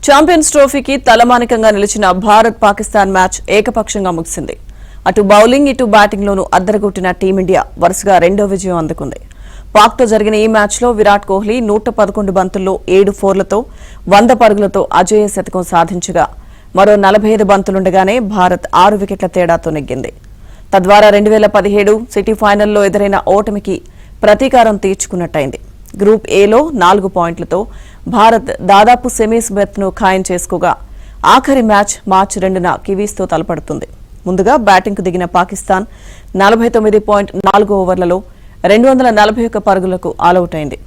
Champions ట్రోఫీకి తలమానికంగా నిలిచిన Bharat Pakistan match ఏకపక్షంగా ముగిసింది. అటు బౌలింగ్ ఇటు బ్యాటింగ్లోనూ అద్దరగొట్టిన టీమిండియా వరుసగా రెండో విజయం అందుకుంది. పాక్తో జరిగిన ఈ మ్యాచ్లో విరాట్ కోహ్లీ 111 బంతుల్లో 7 ఫోర్లతో 100 పరుగులతో అజేయ శతకం సాధించగా మరో 45 బంతులుండగానే భారత్ 6 వికెట్ల తేడాతో నెగ్గింది. తద్వారా 2017 సిటీ ఫైనల్లో ఎదురైన ఓటమికి ప్రతీకారం తీర్చుకున్నట్టయింది. గ్రూప్ ఏలో 4 పాయింట్లతో భారత్ దాదాపు సెమీస్ బెర్త్ను ఖాయం చేసుకోగా ఆఖరి మ్యాచ్ మార్చి 2న కివీస్తో తలపడుతుంది. ముందుగా బ్యాటింగ్కు దిగిన పాకిస్తాన్ 49.4 ఓవర్లలో 241 పరుగులకు ఆలౌట్ అయింది.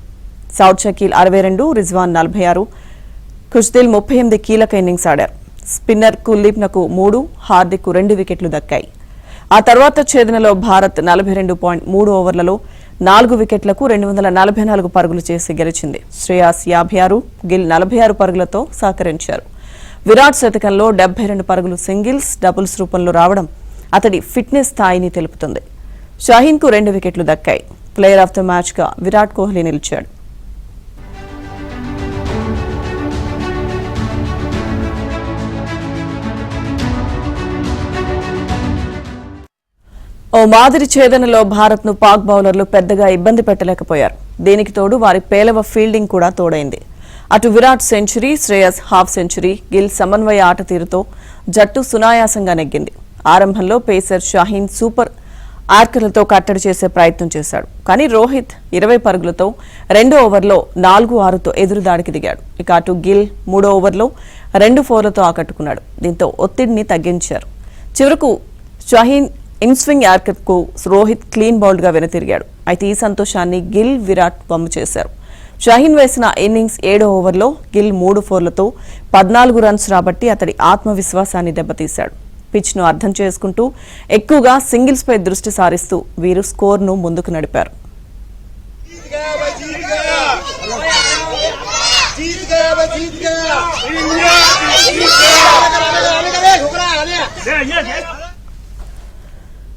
సౌద్ షకీల్ 62, రిజ్వాన్ 46, ఖుష్దిల్ 38 కీలక ఇన్నింగ్స్ ఆడారు. స్పిన్నర్ కుల్దీప్నకు 3, హార్దిక్కు 2 వికెట్లు దక్కాయి. ఆ తర్వాత ఛేదనలో భారత్ 42.3 ఓవర్లలో 4 వికెట్లకు 244 పరుగులు చేసి గెలిచింది. శ్రేయాస్ 56, గిల్ 46 పరుగులతో సహకరించారు. విరాట్ శతకంలో 72 పరుగులు సింగిల్స్, డబుల్స్ రూపంలో రావడం అతడి ఫిట్నెస్ స్థాయిని తెలుపుతుంది. షాహీన్కు 2 వికెట్లు దక్కాయి. ప్లేయర్ ఆఫ్ ద మ్యాచ్గా విరాట్ కోహ్లీ నిలిచాడు. ఓ మాదిరి ఛేదనలో భారత్ను పాక్ బౌలర్లు పెద్దగా ఇబ్బంది పెట్టలేకపోయారు. దీనికి తోడు వారి పేలవ ఫీల్డింగ్ కూడా తోడైంది. అటు Virat century, Shreyas half century, Gill సమన్వయ ఆట తీరుతో జట్టు సునాయాసంగా నెగ్గింది. ఆరంభంలో పేసర్ షాహీన్ సూపర్ ఆర్కర్లతో కట్టడి చేసే ప్రయత్నం చేశాడు. కానీ రోహిత్ 20 పరుగులతో 2 ఓవర్లో 4-6తో ఎదురుదాడికి దిగాడు. ఇక అటు గిల్ 3 ఓవర్లో 2 ఫోర్లతో ఆకట్టుకున్నాడు. దీంతో ఒత్తిడిని తగ్గించారు. చివరకు షాహీన్ ఇన్స్వింగ్ యార్కర్కు రోహిత్ క్లీన్ బౌల్డ్గా వెనుతిరిగాడు. అయితే ఈ సంతోషాన్ని గిల్, విరాట్ వమ్ము చేశారు. షాహీన్ వేసిన ఇన్నింగ్స్ 7వ ఓవర్లో గిల్ 3 ఫోర్లతో 14 రన్స్ రాబట్టి అతడి ఆత్మవిశ్వాసాన్ని దెబ్బతీశాడు. పిచ్ను అర్థం చేసుకుంటూ ఎక్కువగా సింగిల్స్పై దృష్టి సారిస్తూ వీరు స్కోర్ను ముందుకు నడిపారు.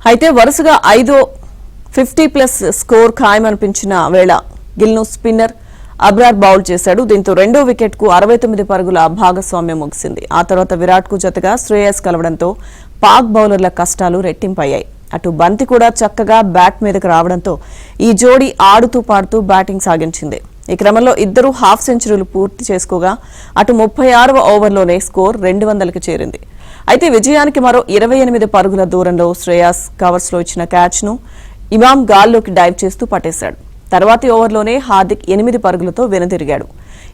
అయితే వరుసగా 50+ స్కోర్ ఖాయమనిపించిన వేళ గిల్ను స్పిన్నర్ అబ్రార్ బౌల్ చేశాడు. దీంతో 2వ వికెట్కు 69 పరుగుల భాగస్వామ్యం ముగిసింది. ఆ తర్వాత విరాట్కు జతగా శ్రేయస్ కలవడంతో పాక్ బౌలర్ల కష్టాలు రెట్టింపయ్యాయి. అటు బంతి కూడా చక్కగా బ్యాట్ మీదకు రావడంతో ఈ జోడీ ఆడుతూ పాడుతూ బ్యాటింగ్ సాగించింది. ఈ క్రమంలో ఇద్దరు హాఫ్ సెంచరీలు పూర్తి చేసుకోగా అటు 36వ ఓవర్లోనే స్కోర్ 200కి చేరింది. అయితే విజయానికి మరో 28 పరుగుల దూరంలో శ్రేయస్ కవర్స్లో ఇచ్చిన క్యాచ్ను ఇమాం గాల్లోకి డైవ్ చేస్తూ పట్టేశాడు. తర్వాతి ఓవర్లోనే హార్దిక్ 8 పరుగులతో వెనుదిరిగాడు.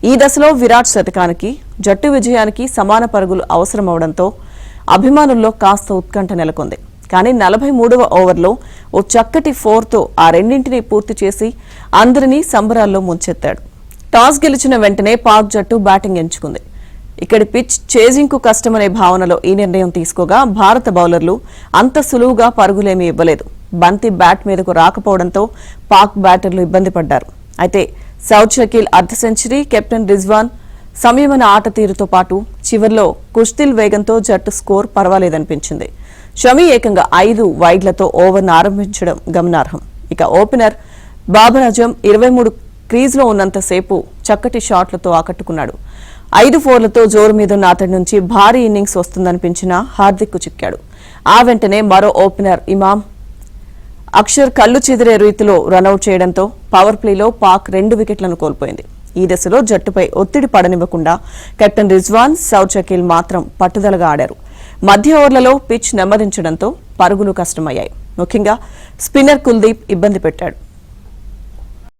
ఈ దశలో విరాట్ శతకానికి, జట్టు విజయానికి సమాన పరుగులు అవసరమవడంతో అభిమానుల్లో కాస్త ఉత్కంఠ నెలకొంది. కానీ 43వ ఓవర్లో ఓ చక్కటి 4తో ఆ రెండింటినీ పూర్తి చేసి అందరినీ సంబరాల్లో ముంచెత్తాడు. టాస్ గెలిచిన వెంటనే పాక్ జట్టు బ్యాటింగ్ ఎంచుకుంది. ఇక్కడి పిచ్ చేజింగ్కు కష్టమనే భావనలో ఈ నిర్ణయం తీసుకోగా భారత బౌలర్లు అంత సులువుగా పరుగులేమీ ఇవ్వలేదు. బంతి బ్యాట్ మీదకు రాకపోవడంతో పాక్ బ్యాటర్లు ఇబ్బంది పడ్డారు. అయితే సౌద్ షకీల్ అర్ధ సెంచరీ, కెప్టెన్ రిజ్వాన్ సంయమన ఆట తీరుతో పాటు చివర్లో కుష్దిల్ వేగంతో జట్టు స్కోర్ పర్వాలేదనిపించింది. షమీ ఏకంగా 5 వైడ్లతో ఓవర్ను ఆరంభించడం గమనార్హం. ఇక ఓపెనర్ బాబర్ అజమ్ 23 క్రీజ్లో ఉన్నంతసేపు చక్కటి షాట్లతో ఆకట్టుకున్నాడు. 5 ఫోర్లతో జోరు మీదున్న అతడి నుంచి భారీ ఇన్నింగ్స్ వస్తుందనిపించిన హార్దిక్కు చిక్కాడు. ఆ వెంటనే మరో ఓపెనర్ ఇమాం అక్షర్ కళ్లు చెదిరే రీతిలో రనౌట్ చేయడంతో పవర్ ప్లేలో పాక్ 2 వికెట్లను కోల్పోయింది. ఈ దశలో జట్టుపై ఒత్తిడి పడనివ్వకుండా కెప్టెన్ రిజ్వాన్, సౌద్ షకీల్ మాత్రం పట్టుదలగా ఆడారు. మధ్య ఓవర్లలో పిచ్ నెమ్మదించడంతో పరుగులు కష్టమయ్యాయి. ముఖ్యంగా స్పిన్నర్ కుల్దీప్ ఇబ్బంది పెట్టాడు.